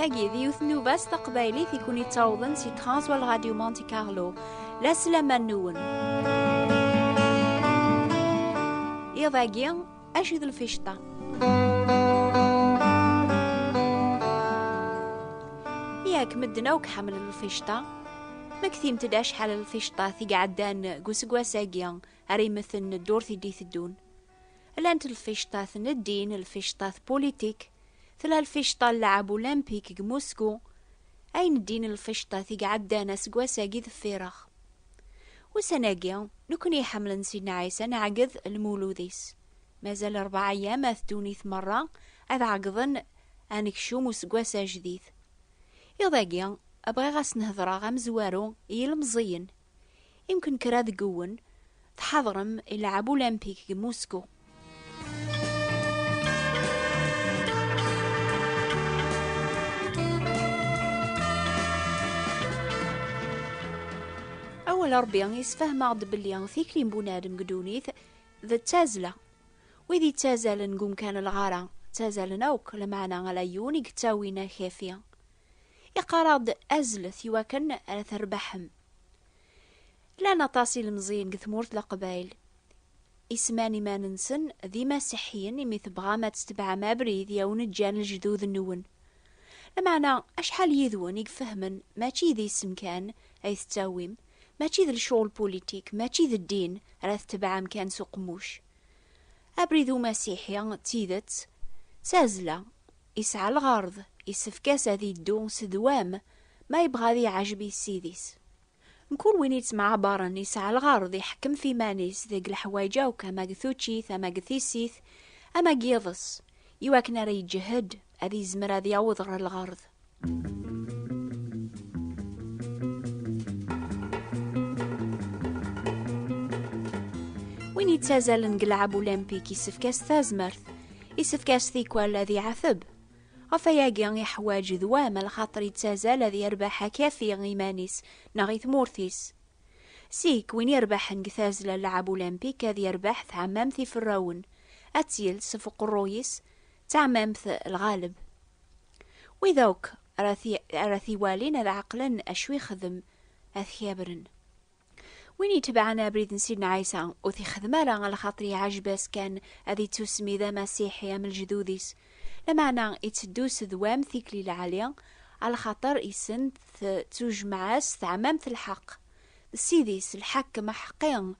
هاجي ذيوث نوفاس تقبايلي في كوني تعوضن سي ترانس والراديو مونتي كارلو لا سلامة نون يضاقي أشد الفشطة ياك مدنا وكحمل الفشطة مكثيم تداش حال الفشطة ثي قعدان قوساقيا هري مثل الدور ثي دي ثدون لانت الفشطة ثن الدين الفشطة بوليتيك ثلا الفشطة اللعب أولمبيك موسكو أين الدين الفشطة ثي قعدان سقواساقي ذفيرخ وسناقيا نكوني حمل سيدنا عيسى نعقذ المولوديس مازال 4 أيام أثدوني مرة أذ عقذن أنكشوم وسقواسا جديد يضاقيا أبغي غاس نهضرا غمزوارو يلمزين يمكن كراد قون تحضرم اللعب أولمبيك موسكو أول ربي يسفهم عض بليان ثيكلي بنادم قدونيث ذا تازلة وذي تازال نقوم كان الغارة تازال نوك لمعنا على يوني كتاوينا خافية يقارض أزلث يوكن على تربحم لا نطاسي المزين قثمورت لقبايل اسماني ما ننسن ذي مسيحيين يميث بغامة تتبع ما بريد يون الجان الجدوذ النون لمعنا أشحال يذون يفهمن ماشي ذي اسم كان أي تتاويم ماشي ذا الشغل بوليتيك ماشي ذا الدين على تتبع مكان سوق موش أبريدو مسيحي تيدت سازلة يسعى الغرض يسفكاس هذي الدون سدوام ما يبغى ذي عجبي السيديس نكون وين يتسمع بارن يسعى الغرض يحكم في مانيس ذيك الحوايجا وكما قثوتشيث أما قثيسيث أما قيضس يواكنا ري يجهد هذي زمر هذي يوضر الغرض وين يتسازل نقلعب أولمبيك يسفكاس ثازمرث يسفكاس ثيكوا الذي عثب غفاياقيا يحواج ذوام الخاطر يتسازل الذي يربح كافي غيمانيس نغيث مورثيس سيك وين يربح نقثازل اللعب أولمبيك هذي يربح تعمامثي في الراون أتيل سفق الرويس تعمامث الغالب وذوك راثي والين هذا عقلا أشوي خدم أثيابرن وين يتبعنا بريد سيدنا عيسى وثي خدمالا على خاطري عجباس كان هذي تسمي ذا مسيحي من الجدوديس لمعنا يتدوس ذوام ثيكلي العالية على خاطر يسن تجمعاس تعمامث الحق السيديس الحق محقين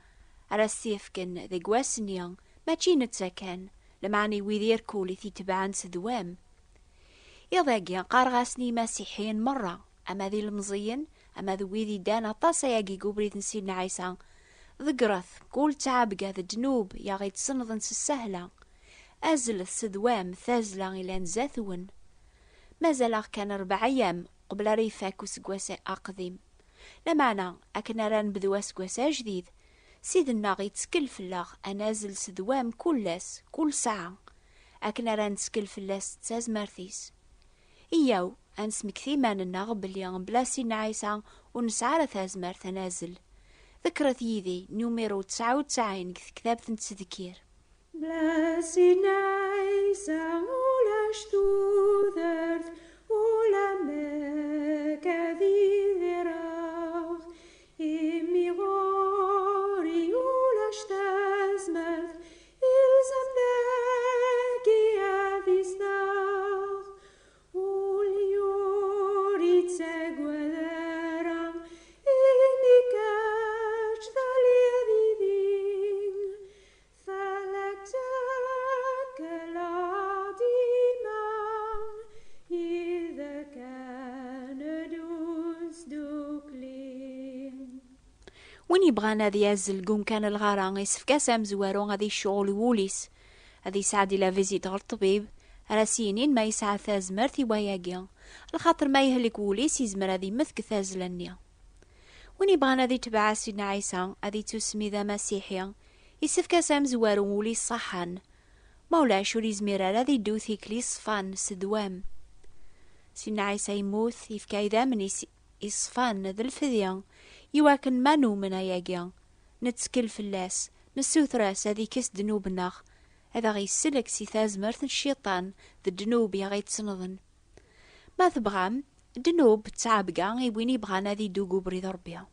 على السيف كان ذي قواسنيا ما تشينتسا كان لمعني ويدير كولي ثي تبعان سدوام يضاقيا قارغاسني مسيحيين مرة أما ذي المزين أما ذويذي دانا طاسا ياقي قبريد نسيدنا عيسى ذقرث قول تعاب قاذ الجنوب ياغي تصنظن السهلة أزل السدوام ثازلا إلى نزاثون مازال كان 4 أيام قبل ريفاك وسقواسا أقديم لمعنا أكنا ران بذواس قواسا جديد سيدنا غي تسكل فلاغ أنازل سدوام كل ساعة أكنا ران تسكل فلاس تاز مارثيس إياو أنسمك ثيمان النغب اللي بلاسي نعيسى ونسعى ثازمار تنازل ذكرت يذي نيوميرو 99 كتاب تذكير بلاسي نعيسى ولاش توذرث ولا مكاذي ذراغ إمي غوري ولاش تازمرث إلزم ذاكي هذي سناغ وليوري تساقوى ذرام إمي كاش ذالي ذيذين فلتك العظيمة إذا كان دوس دوكلين وين يبغانا ذي يازل قوم كان الغاران يسفكاس مزوارو غادي الشغل ووليس هذي سعدي لا فيزيت غير الطبيب على سينين ما يسعى ثازمر ثواياقيا الخاطر ما يهلك وليس يزمر هذي مثك ثازلنيا وين يبغانا ذي تبع سيدنا عيسى هذي تسمي ذا مسيحيا يسفكاس مزوارو وليس صحان مولاش ولي زميرا ذي دوثي كلي صفان سدوام سيدنا عيسى يموت يفكاي ذا من يصفان ذا الفذيان يواكن مانو من اياقيا نتسكل فلاس نسوثراس هذي كيس دنوبنا هذا غيسلك سي ثازمرث الشيطان ذا الدنوب يا غيتسنظن ما تبغام دنوب تعابقا وين يبغانا ذي دوقو بريد ربيا،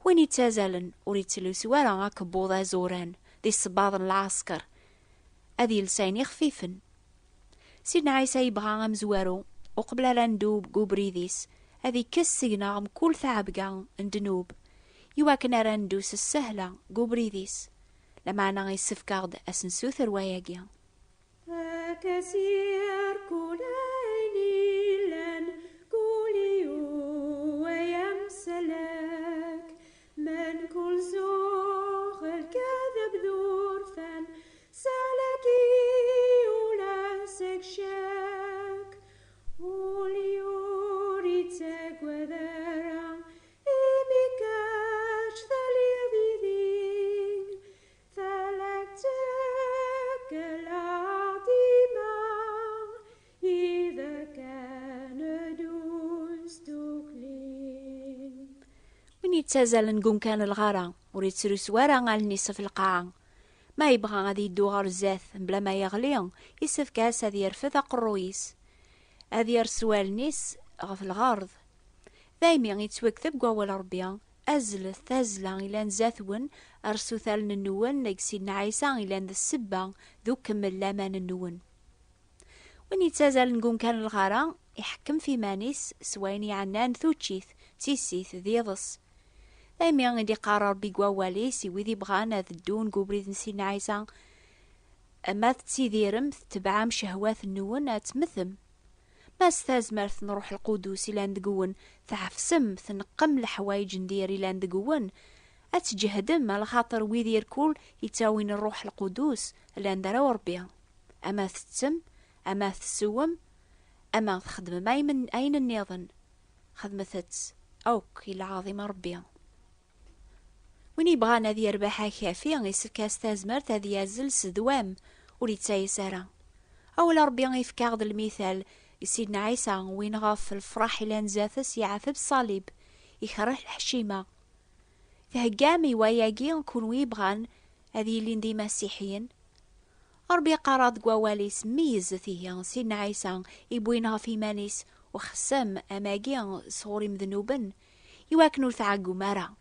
وين يتازالن وريتلوس ورا كبوضا زوران دي الصباض العسكر أذي لساني خفيفن. سيدنا عيسى يبغى مزوارو وقبل لا ندوب قوبريديس هذي كسينا كل ثعبقا ندنوب يواكن راندوس السهلة قوبريديس لما أنا غيسفكارد أسنسوثر وياقيا. كثير كليني لن كوليو ويمسلك من كل زوخ الكذب ذور فن سلكي ولا سكشك وليوريتك وذرع إمكاش ثلي بذين ثلكتك العظيمة إذا كان دوستكلين. وين يتزال نقوم كان الغارة وريتسرو سوارا غال نصف القاعة ما يبغى غادي يدو غار الزاث بلا ما يغلي يسفكاس هذي يرفض قرويس هذي يرسوال نيس غف الغارض دايما يتوكتب قوال ربيا أزل تازلا إلى نزاثون أرسو ثالن النون نقسينا عيسى إلى السبا ذو كمل لامان النون. وين يتزال نقوم كان الغارة يحكم في مانيس سويني عنان ثوتشيث تيسيث ذيضس دايما غادي يقرر بقواليس وذي بغانا ذدون قوبريد نسينا عيسى أما تسيديرم تبعام شهوات النون تمثم ما استازمرت نروح القدوس إلى ندقون تعفسم تنقم الحوايج ندير إلى ندقون أتجهدم على خاطر ويدي الكل يتاوين الروح القدوس إلى ندرا ربيا أما تتم أما تسوم أما تخدم ماي من أين النظن خدمتت أوك إلى عظيم ربيا. وين يبغانا ذي رباحة كافية يسكا استازمرت هذي يازل سدوام وليتاي سارة أولا ربيا يفكاغد المثال سيدنا عيسى وين غاف الفرح إلى نزاثس يعثب الصليب يكره الحشيمة تهقامي وياقي نكون ويبغان هذي اللي ندي مسيحيين ربي قراد قواليس ميزتيه سيدنا عيسى يبوينها في مانيس وخسام أماقي صغوري مذنوبن يواكنو ثعقو مرا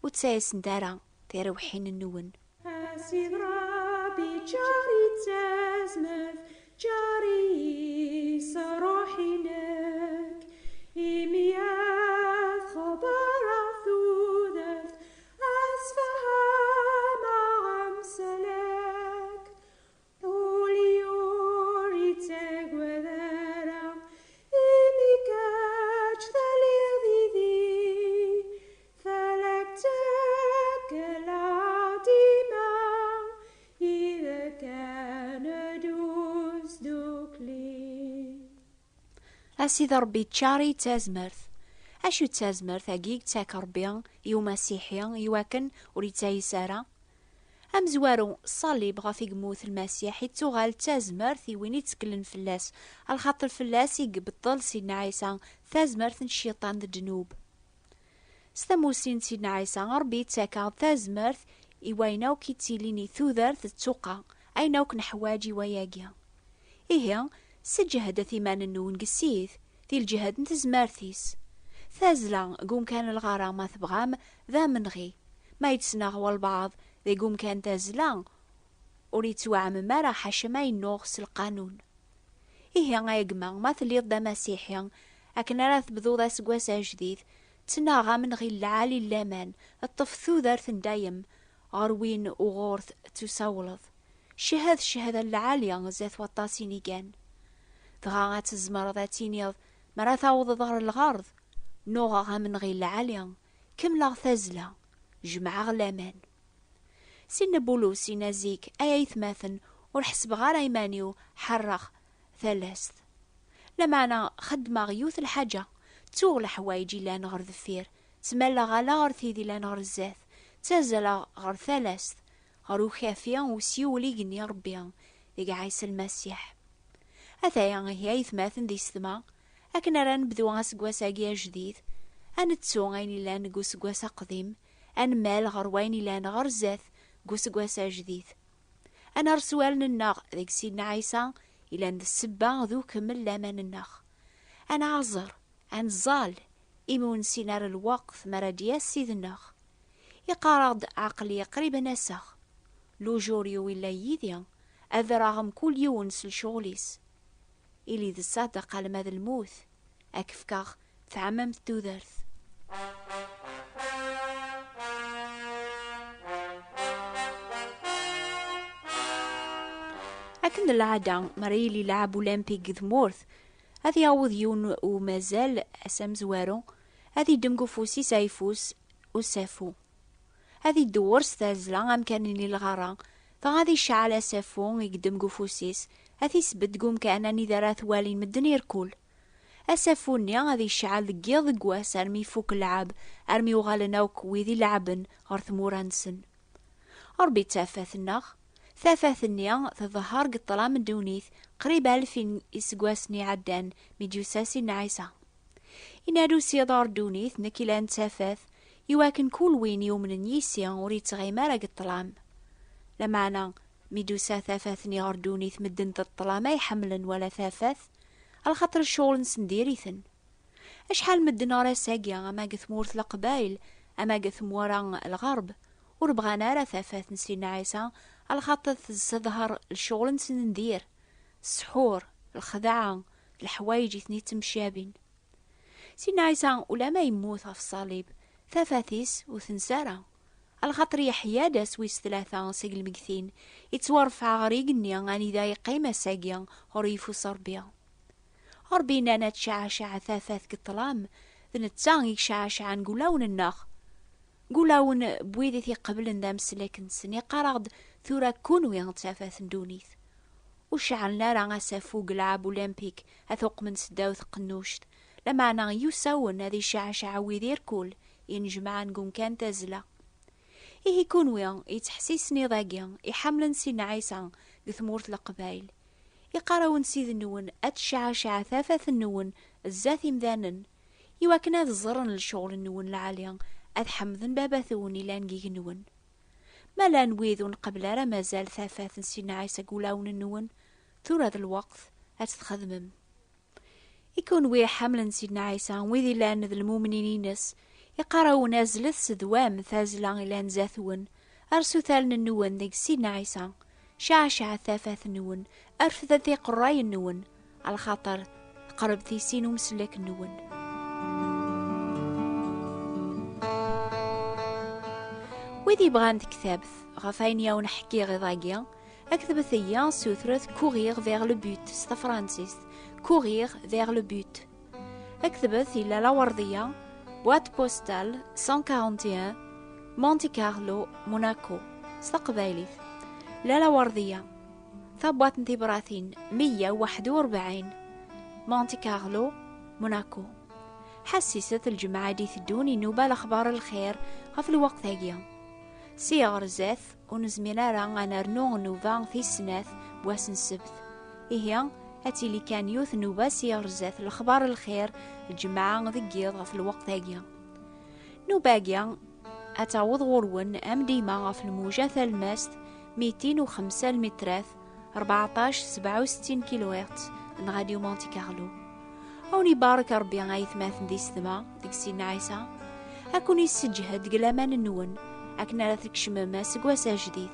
وتسايس ندارا تيروحين النون. أسيد ربي جاري تزمث جاري صراحينك إمياث خبر ثوذث أسفها مع أمسلك وليوري تقوذرا إميكاج ثليذي ذي فلكتك العظيمة إذا كان أسيد ربي تشاري تازمرث أشو تازمرث أجيك تاك ربيا يو مسيحيا يواكن وريتاي سارة أم زوارو صليب غافي قموث المسيح يتوغال تازمرث وين يتكلن فلاس الخاطر فلاس يقبطل سيدنا عيسى تازمرث الشيطان الجنوب ستموسين سيدنا عيسى ربي تاكا تازمرث إويناو كيتيليني ثوذرث التوقع أيناو كنحواجي وياقيا إيه سجهد ثمان النون قسيث ذي الجهد نتزمارثيس ثازلا قوم كان الغارة ما ثبغام ذا منغي ما يتسناغ والبعض ذي قوم كان تازلا وريتوعم مارا حاشما ينوغس القانون إيه غايقما ما ثليض دا مسيحيا أكن راه ثبذو ذا سقواسا جديد تناغا من غي العالي اللامان الطفثو ذارث دايم غروين وغورث تساولض شهد العالية زاث وطاسيني كان دغا تزمر ذاتينيض مرا ثاوض ظهر الغرض نوغا من غي العالية كملا ثازلة جمع غلامان سن بولوس سينا زيك أي ثماثن ورحسب غار ايمانيو حرخ ثلاث لمعنا خدمة غيوث الحاجة توغ الحوايجي لا نغر ذفير تملا غالا غر ثيدي لا نغر الزاث تازلا غر ثلاث غرو خافيا وسيولي جني ربيا لقى عيسى المسيح أثايا هي ثماثن دي ثما أكن ران بدو غاسقواساقيا جديد أن تسو غيني لان قوسقواسا قديم أن مال غرويني لان غرزاث قوسقواسا جديد أنا رسوال الناغ ذيك سيدنا عيسى إلا ند السبا ذو كمل لامان الناغ أنا عزر أن زال إمون سينار الوقت مراديا سيدناخ يقارض عقلي قريبا نسخ لو جوريو إلا يديا أذراغم كل يوم سلشغليس إلي ذي صادق على ماذا الموت أكفكاغ ثعمم تودرث. أكن العادة مريلي لعب أولمبيك ذمورث هذي يعوض يون ومازال أسام زوارو هذي دمقو فوسي سايفوس وسافو هذي الدور ستازلا أمكانني الغرا فهذي الشعل أسافو يقدم قفوسيس هذي سبدقوم كأنني ذرات والي مدن يركول أسافوني هذي الشعل ذقيض قواس أرمي فوق اللعب أرمي وغالنا وكويذي لعبن غرث مورانسن أربي تافاثناغ ثافاثنيا تظهر قطلا من دونيث قريب 1000 إسقواسني عدان ميجوساسي نعيسا إنادو سيدار دونيث نكيلان تافاث يواكن كل وين يوم نيسيا وريت غيمارا قطلام لمعنا ميدوسا ثافاثني غردونيث مدن تطلا ما يحملن ولا ثافاث الخطر الشغل نسنديريثن أشحال مدن راه ساقيا أما قثمورث لقبايل أما قثمورا الغرب وربغانا راه ثافاث نسينا عيسى الخطر تظهر الشغل نسندير السحور الخدعة الحوايج ثني تمشابين سينا عيسى ولا ما يموت في الصليب ثافاثيس وثنسارة الخطر يحيا دا سويس 3 سجل مكثين يتورفع غريقني غاني ذا يقيمة ساقيا غريفو صربيا هربينا نتشعشع ثاثاث كالطلام ذنتسان يكشعشع نقولاون الناخ قولاون بويذي قبل ندام سلاكن سني قرغد ثورا كونو ينتافاث ندونيث وشعلنا راه سافوق لعب أولمبيك أثوق من سداوث قنوشت لما أنا يساون هذي شعشع ويذير كل ينجمع نقوم كان تازلا إيه يكون ويا يتحسيسني ضاقيا يحملن سينا عيسى قثمورت القبايل يقراون سيد النون أتشعشع ثافاث النون الزاثي مذانن يواكنا الزرن للشغل النون العالية أذ حمذن بابا ثوني لانقيق النون ما لا نويذون قبل را مازال ثافاث سينا عيسى قولاون النون ثورة الوقت أتتخدمم يكون ويا حملن سيدنا عيسى ويذي لان ذا المؤمنينينس يقراو نازلث سدوام ثازلا إلى نزاثون أرسو ثالن النون ذيك سيدنا عيسى شعشع ثافاث النون أرفذ ذي قراي النون على خاطر قرب ثيسين ومسلك النون وذي بغان كتابث غفاين ياو نحكي غضاقيا أكتب ثيا سوثرث كورير فيغ لو بوت ستا فرانسيس كورير فيغ لو بوت أكتبت إلى لا وردية بوات بوستال 141 مونتي كارلو موناكو استقباليث لا وردية ثبوات انتبراثين 141 مونتي كارلو موناكو حسست الجماعة دي ثدوني نوبة الأخبار الخير غف الوقت هاقيا سيغر زاث ونزمينا راه نرنو نوفا في السناث بواسن السبت إهيا هاتي اللي كان يوث نوبا سيغر زاث الأخبار الخير الجماعة ذقيض غف الوقت هاقيا نوباقيا أتعوض غرون أم ديما غف الموجة ثالماست 205 المترات 1467 كيلوهرتز من راديو مونتي كارلو أوني بارك ربي غايث ماثن دي ستما ديك سينا عيسى أكون يسجهد قلامان النون أكنا لا تكشمما سقواسا جديد